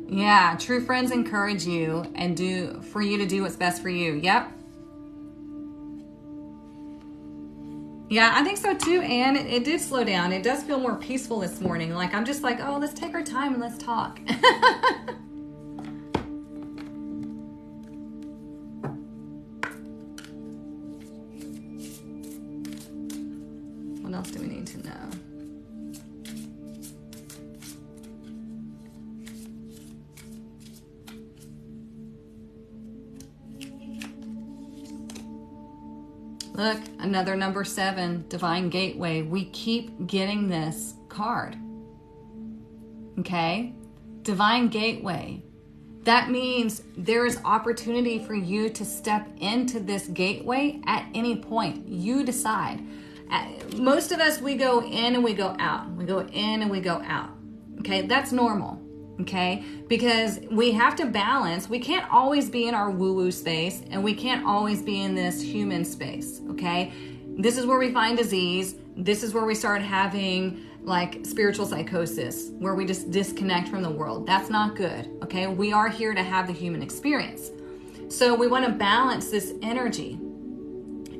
Yeah, true friends encourage you and for you to do what's best for you. Yep. Yeah, I think so too, Anne. It did slow down. It does feel more peaceful this morning. Like, I'm just like, oh, let's take our time and let's talk. What else do we need to know? Look, another number 7, Divine Gateway. We keep getting this card. Okay? Divine Gateway. That means there is opportunity for you to step into this gateway at any point. You decide. Most of us, we go in and we go out. We go in and we go out. Okay? That's normal. Okay? Because we have to balance. We can't always be in our woo-woo space, and we can't always be in this human space. Okay? This is where we find disease. This is where we start having like spiritual psychosis, where we just disconnect from the world. That's not good. Okay? We are here to have the human experience. So we want to balance this energy.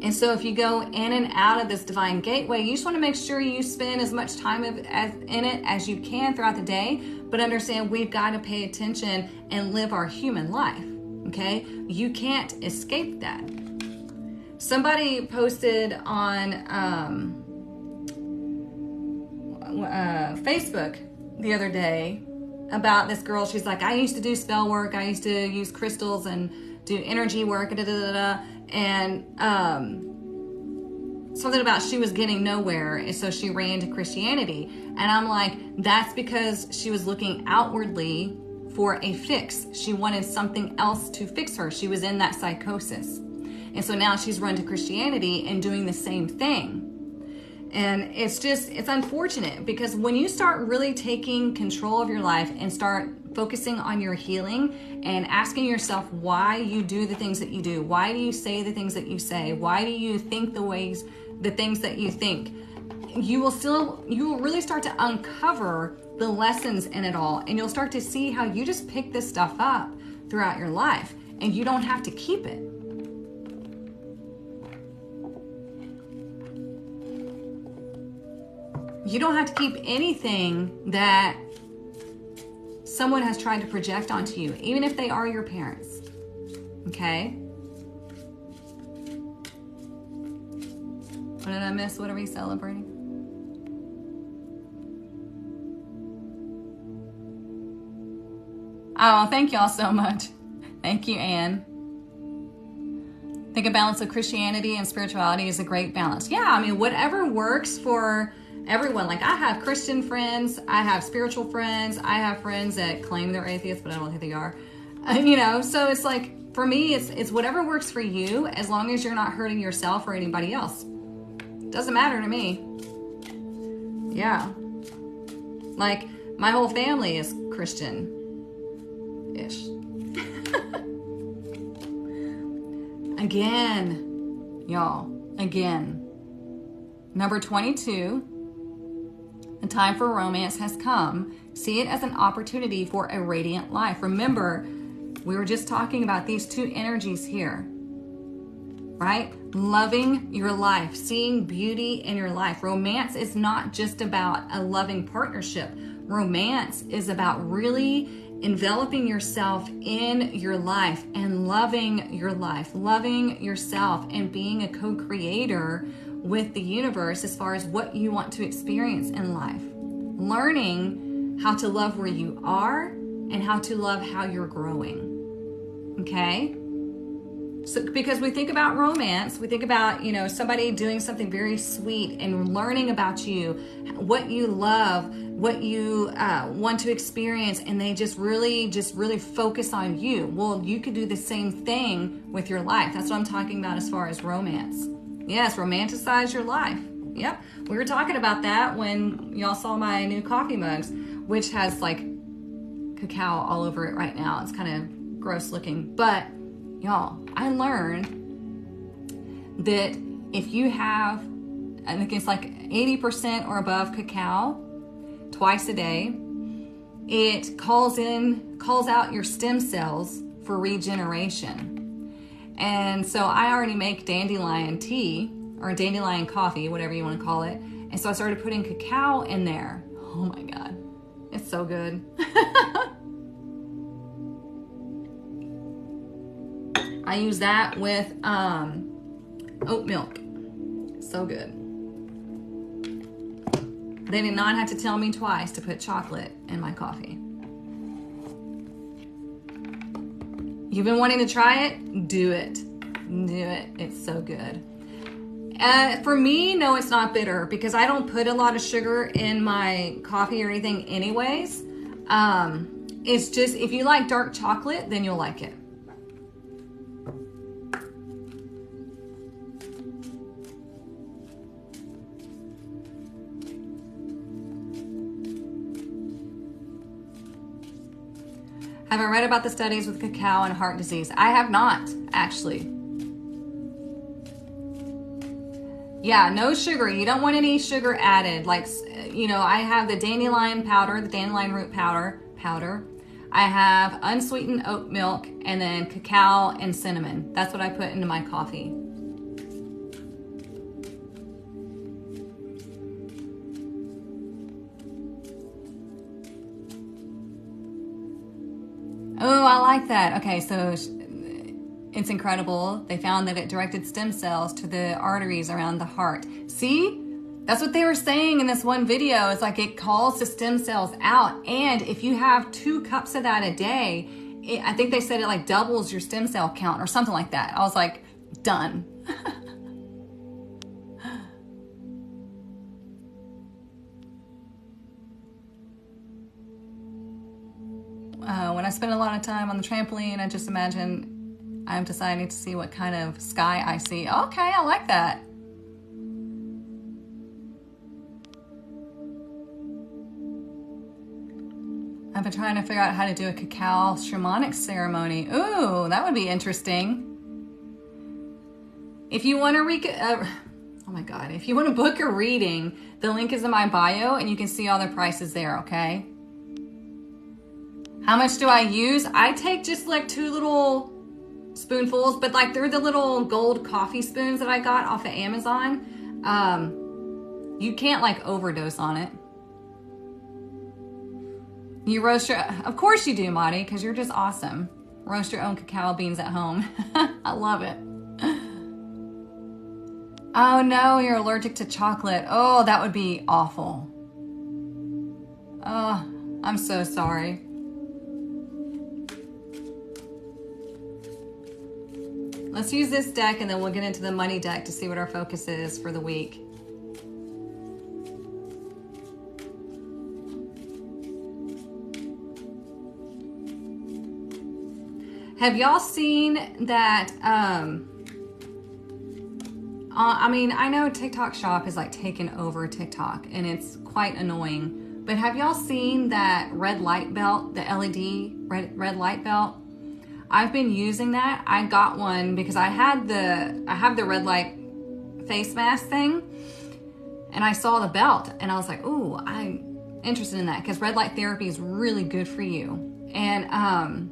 And so if you go in and out of this divine gateway, you just want to make sure you spend as much time in it as you can throughout the day, but understand we've got to pay attention and live our human life, okay? You can't escape that. Somebody posted on Facebook the other day about this girl. She's like, I used to do spell work. I used to use crystals and do energy work, and something about she was getting nowhere, and so she ran to Christianity. And I'm like, that's because she was looking outwardly for a fix. She wanted something else to fix her. She was in that psychosis. And so now she's run to Christianity and doing the same thing. And it's unfortunate, because when you start really taking control of your life and start focusing on your healing and asking yourself why you do the things that you do, why do you say the things that you say, why do you think the things that you think, you will really start to uncover the lessons in it all, and you'll start to see how you just pick this stuff up throughout your life, and you don't have to keep it. You don't have to keep anything that someone has tried to project onto you, even if they are your parents. Okay? What did I miss? What are we celebrating? Oh, thank y'all so much. Thank you, Anne. I think a balance of Christianity and spirituality is a great balance. Yeah, I mean, whatever works for everyone. Like, I have Christian friends, I have spiritual friends, I have friends that claim they're atheists, but I don't think they are. You know, so it's like, for me, it's whatever works for you, as long as you're not hurting yourself or anybody else. Doesn't matter to me. Yeah. Like, my whole family is Christian-ish. Again, y'all, again. Number 22, the time for romance has come. See it as an opportunity for a radiant life. Remember, we were just talking about these two energies here, right? Loving your life, seeing beauty in your life. Romance is not just about a loving partnership. Romance is about really enveloping yourself in your life and loving your life, loving yourself, and being a co-creator with the universe as far as what you want to experience in life. Learning how to love where you are and how to love how you're growing. Okay? So, because we think about romance, we think about, you know, somebody doing something very sweet and learning about you, what you love, what you want to experience, and they just really focus on you. Well, you could do the same thing with your life. That's what I'm talking about as far as romance. Yes, romanticize your life. Yep. We were talking about that when y'all saw my new coffee mugs, which has like cacao all over it right now. It's kind of gross looking, but y'all, I learned that if you have, I think it's like 80% or above cacao twice a day, it calls out your stem cells for regeneration. And so I already make dandelion tea or dandelion coffee, whatever you want to call it. And so I started putting cacao in there. Oh my God, it's so good. I use that with oat milk. So good. They did not have to tell me twice to put chocolate in my coffee. You've been wanting to try it? Do it. Do it. It's so good. For me, no, it's not bitter because I don't put a lot of sugar in my coffee or anything anyways. It's just, if you like dark chocolate, then you'll like it. Have I read about the studies with cacao and heart disease? I have not, actually. Yeah, no sugar. You don't want any sugar added. Like, you know, I have the dandelion powder, the dandelion root powder. I have unsweetened oat milk and then cacao and cinnamon. That's what I put into my coffee. Oh, I like that. Okay, so it's incredible. They found that it directed stem cells to the arteries around the heart. See? That's what they were saying in this one video. It's like it calls the stem cells out. And if you have 2 cups of that a day, I think they said it like doubles your stem cell count or something like that. I was like, done. When I spend a lot of time on the trampoline, I just imagine I'm deciding to see what kind of sky I see. Okay, I like that. I've been trying to figure out how to do a cacao shamanic ceremony. Ooh, that would be interesting. If you want to oh my God, if you want to book a reading, the link is in my bio and you can see all the prices there, okay? How much do I use? I take just like 2 little spoonfuls, but like they're the little gold coffee spoons that I got off of Amazon. You can't like overdose on it. You roast your, of course you do, Marty, because you're just awesome. Roast your own cacao beans at home. I love it. Oh no, you're allergic to chocolate. Oh, that would be awful. Oh, I'm so sorry. Let's use this deck and then we'll get into the money deck to see what our focus is for the week. Have y'all seen that, I mean, I know TikTok Shop is like taken over TikTok and it's quite annoying, but have y'all seen that red light belt, the LED red light belt? I've been using that. I got one because I have the red light face mask thing and I saw the belt and I was like, ooh, I'm interested in that because red light therapy is really good for you. And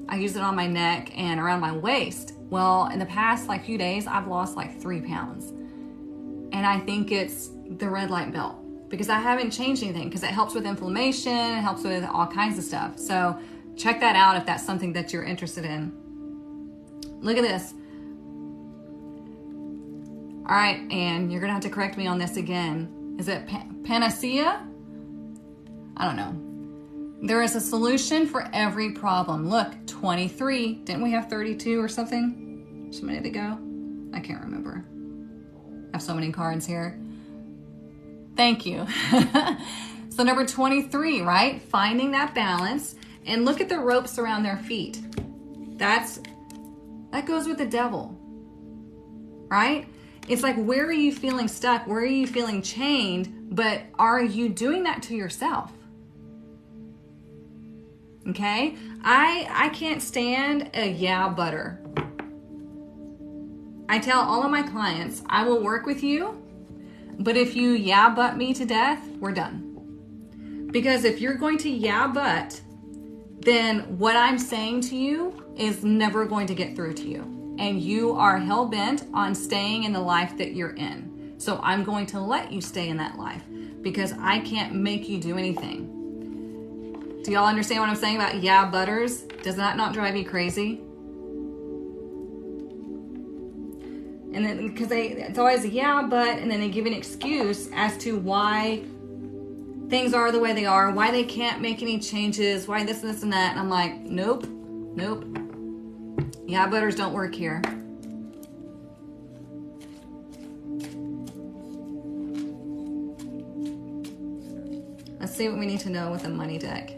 I use it on my neck and around my waist. Well, in the past like few days, I've lost like 3 pounds. And I think it's the red light belt because I haven't changed anything because it helps with inflammation, it helps with all kinds of stuff. So check that out if that's something that you're interested in. Look at this. All right, and you're gonna have to correct me on this again. Is it panacea? I don't know. There is a solution for every problem. Look, 23. Didn't we have 32 or something just a minute ago? I can't remember. I have so many cards here. Thank you. So number 23, right? Finding that balance. And look at the ropes around their feet. That goes with the devil, right? It's like, where are you feeling stuck? Where are you feeling chained? But are you doing that to yourself? Okay? I can't stand a yeah butter. I tell all of my clients, I will work with you, but if you yeah but me to death, we're done. Because if you're going to yeah but, then what I'm saying to you is never going to get through to you. And you are hell-bent on staying in the life that you're in. So I'm going to let you stay in that life because I can't make you do anything. Do y'all understand what I'm saying about yeah butters? Does that not drive you crazy? And then, because it's always a yeah, but, and then they give an excuse as to why things are the way they are, why they can't make any changes, why this, and this, and that. And I'm like, nope, nope. Yeah, butters don't work here. Let's see what we need to know with the money deck.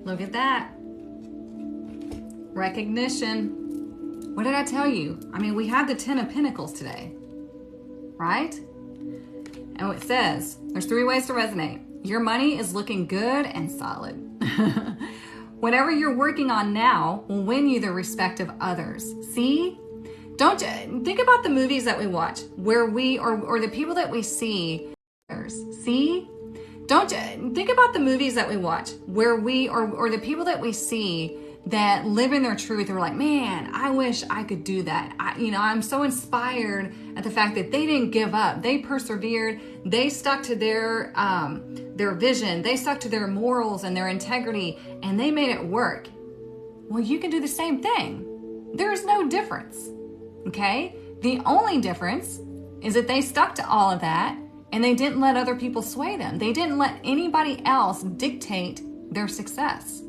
Look at that. Recognition. What did I tell you? I mean, we have the 10 of Pentacles today, right? And it says, there's 3 ways to resonate. Your money is looking good and solid. Whatever you're working on now will win you the respect of others. See? Don't think about the movies that we watch where we, or the people that we see. See? Don't think about the movies that we watch where we, or the people that we see that live in their truth. We're like, man, I wish I could do that. I'm so inspired at the fact that they didn't give up. They persevered. They stuck to their vision. They stuck to their morals and their integrity, and they made it work. Well, you can do the same thing. There is no difference, okay? The only difference is that they stuck to all of that, and they didn't let other people sway them. They didn't let anybody else dictate their success.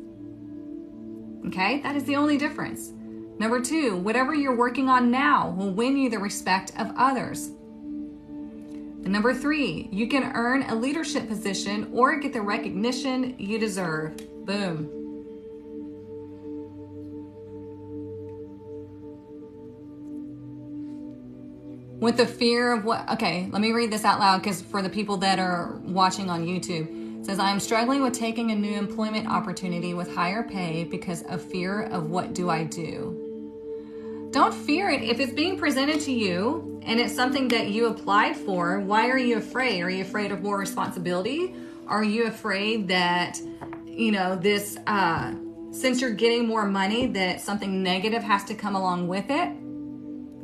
Okay, that is the only difference. Number 2, whatever you're working on now will win you the respect of others. And number 3, you can earn a leadership position or get the recognition you deserve. Boom. With the fear of what, okay, let me read this out loud because for the people that are watching on YouTube, it says, I am struggling with taking a new employment opportunity with higher pay because of fear of what do I do. Don't fear it. If it's being presented to you and it's something that you applied for, why are you afraid? Are you afraid of more responsibility? Are you afraid that, you know, this, since you're getting more money, that something negative has to come along with it?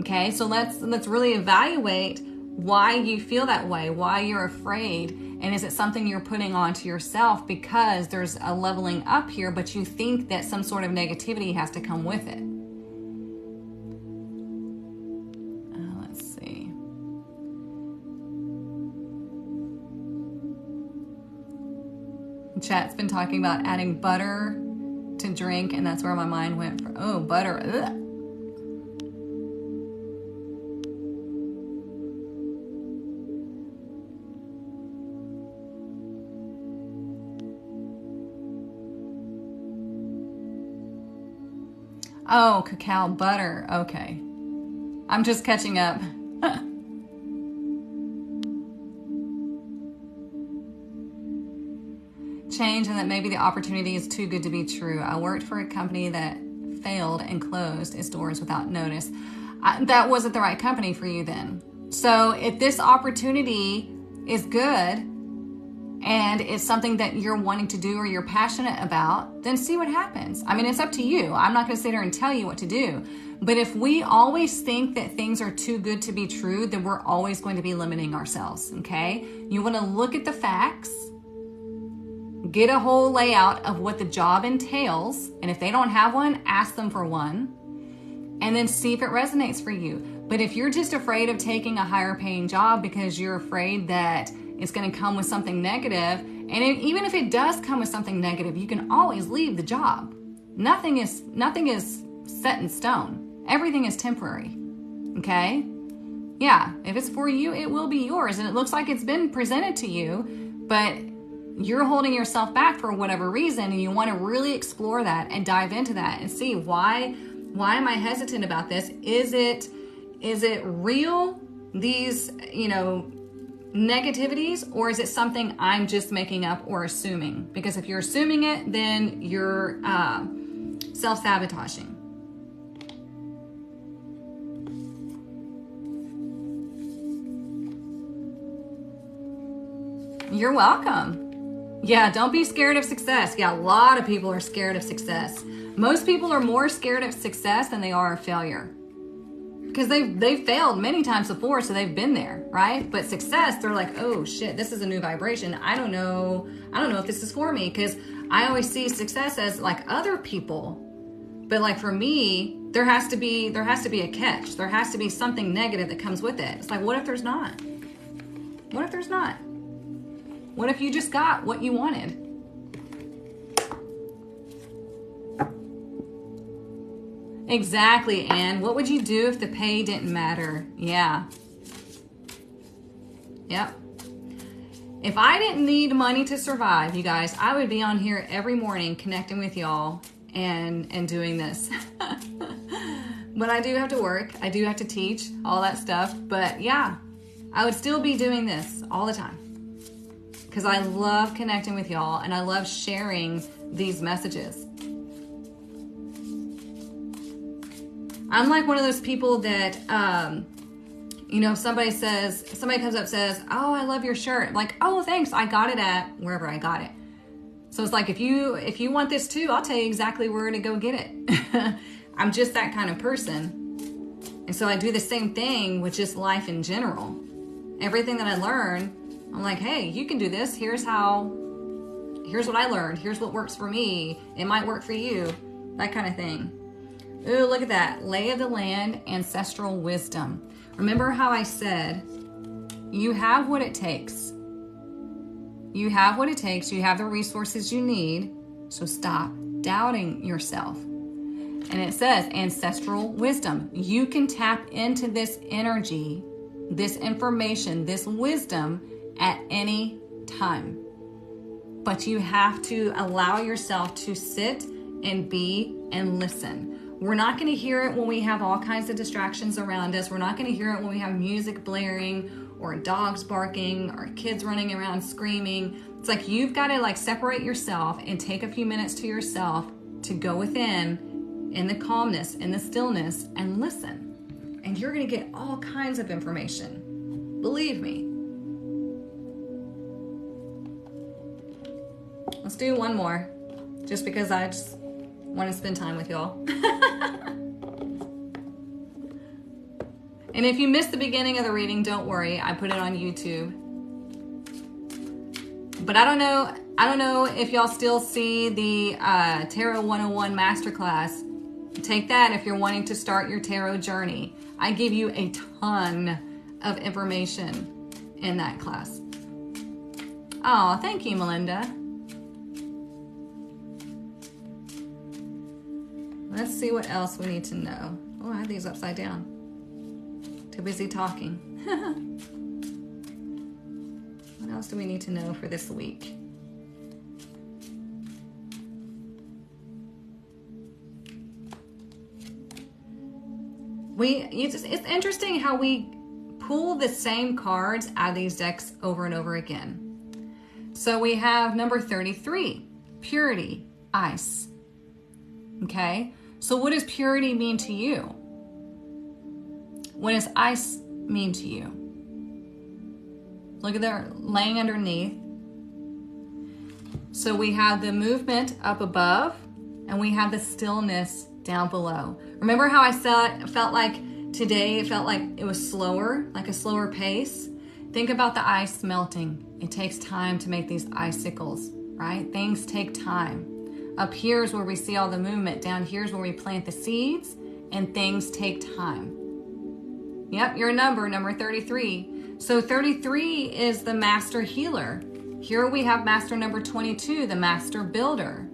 Okay, so let's really evaluate why you feel that way, why you're afraid, and is it something you're putting onto yourself because there's a leveling up here, but you think that some sort of negativity has to come with it? Let's see. Chat's been talking about adding butter to drink, and that's where my mind went for, oh, butter. Ugh. Oh, cacao butter. Okay. I'm just catching up. Change, and that maybe the opportunity is too good to be true. I worked for a company that failed and closed its doors without notice. That wasn't the right company for you then. So if this opportunity is good and it's something that you're wanting to do or you're passionate about, then see what happens. I mean, it's up to you. I'm not going to sit here and tell you what to do. But if we always think that things are too good to be true, then we're always going to be limiting ourselves, okay? You want to look at the facts, get a whole layout of what the job entails, and if they don't have one, ask them for one, and then see if it resonates for you. But if you're just afraid of taking a higher paying job because you're afraid that it's going to come with something negative, and even if it does come with something negative, you can always leave the job. Nothing is set in stone. Everything is temporary, okay? Yeah, if it's for you, it will be yours, and it looks like it's been presented to you, but you're holding yourself back for whatever reason, and you want to really explore that and dive into that and see why am I hesitant about this? Is it real, these, you know, negativities, or is it something I'm just making up or assuming? Because if you're assuming it, then you're self-sabotaging. You're welcome. Yeah, don't be scared of success. Yeah, a lot of people are scared of success. Most people are more scared of success than they are of failure. Because they've failed many times before, so they've been there, right? But success, they're like, oh shit, this is a new vibration. I don't know if this is for me, because I always see success as like other people. But like for me, there has to be a catch. There has to be something negative that comes with it. It's like, what if there's not? What if there's not? What if you just got what you wanted? Exactly, Anne. What would you do if the pay didn't matter? Yeah. Yep. If I didn't need money to survive, you guys, I would be on here every morning connecting with y'all and doing this. But I do have to work. I do have to teach, all that stuff. But yeah, I would still be doing this all the time. Because I love connecting with y'all and I love sharing these messages. I'm like one of those people that, you know, if somebody comes up and says, oh, I love your shirt. I'm like, oh, thanks. I got it at wherever I got it. So it's like, if you want this too, I'll tell you exactly where to go get it. I'm just that kind of person. And so I do the same thing with just life in general. Everything that I learn, I'm like, hey, you can do this. Here's what I learned. Here's what works for me. It might work for you. That kind of thing. Ooh, look at that. Lay of the land, ancestral wisdom. Remember how I said, you have what it takes. You have what it takes. You have the resources you need. So stop doubting yourself. And it says ancestral wisdom. You can tap into this energy, this information, this wisdom at any time. But you have to allow yourself to sit and be and listen. We're not going to hear it when we have all kinds of distractions around us. We're not going to hear it when we have music blaring or dogs barking or kids running around screaming. It's like you've got to like separate yourself and take a few minutes to yourself to go within in the calmness, in the stillness, and listen. And you're going to get all kinds of information. Believe me. Let's do one more, just because I just want to spend time with y'all. And if you missed the beginning of the reading, don't worry. I put it on YouTube. But I don't know if y'all still see the Tarot 101 Masterclass. Take that if you're wanting to start your tarot journey. I give you a ton of information in that class. Oh, thank you, Melinda. Let's see what else we need to know. Oh, I have these upside down. Too busy talking. What else do we need to know for this week? It's interesting how we pull the same cards out of these decks over and over again. So we have number 33, purity, ice. Okay, so what does purity mean to you? What does ice mean to you? Look at there, laying underneath. So we have the movement up above, and we have the stillness down below. Remember how I said it felt like today, it felt like it was slower, like a slower pace? Think about the ice melting. It takes time to make these icicles, right? Things take time. Up here is where we see all the movement. Down here is where we plant the seeds, and things take time. Yep, your number 33. So 33 is the master healer. Here we have master number 22, the master builder.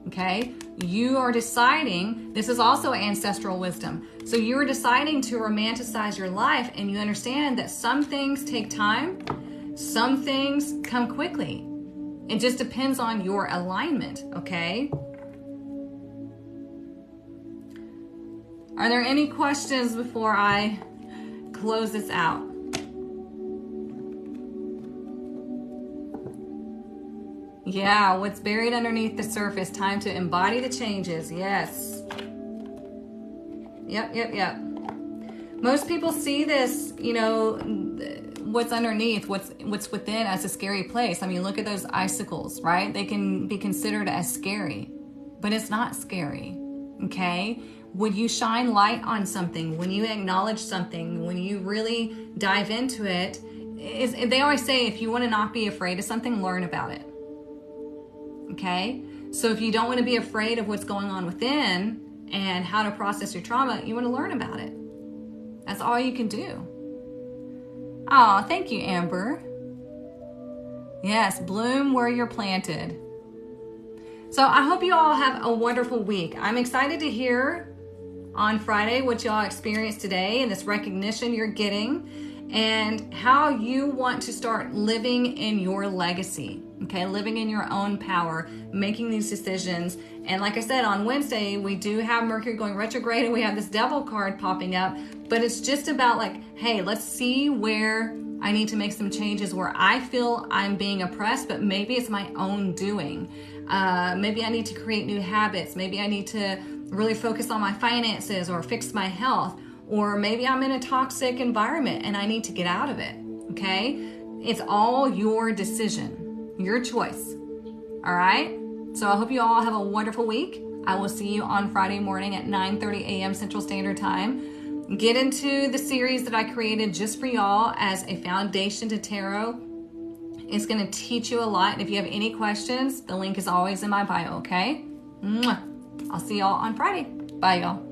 Okay, you are deciding, this is also ancestral wisdom. So you are deciding to romanticize your life, and you understand that some things take time, some things come quickly. It just depends on your alignment, okay? Are there any questions before I close this out? Yeah, what's buried underneath the surface? Time to embody the changes. Yes. Yep. Most people see this, you know, what's underneath, what's within as a scary place. I mean, look at those icicles, right? They can be considered as scary, but it's not scary, okay? When you shine light on something, when you acknowledge something, when you really dive into it, they always say if you want to not be afraid of something, learn about it. Okay? So if you don't want to be afraid of what's going on within and how to process your trauma, you want to learn about it. That's all you can do. Oh, thank you, Amber. Yes, bloom where you're planted. So I hope you all have a wonderful week. I'm excited to hear on Friday what y'all experienced today and this recognition you're getting and how you want to start living in your legacy, okay? Living in your own power, making these decisions. And like I said, on Wednesday, we do have Mercury going retrograde and we have this devil card popping up, but it's just about like, hey, let's see where I need to make some changes where I feel I'm being oppressed, but maybe it's my own doing. Maybe I need to create new habits. Maybe I need to really focus on my finances or fix my health. Or maybe I'm in a toxic environment and I need to get out of it, okay? It's all your decision, your choice, all right? So I hope you all have a wonderful week. I will see you on Friday morning at 9:30 a.m. Central Standard Time. Get into the series that I created just for y'all as a foundation to tarot. It's going to teach you a lot. And if you have any questions, the link is always in my bio, okay? Mwah. I'll see y'all on Friday. Bye, y'all.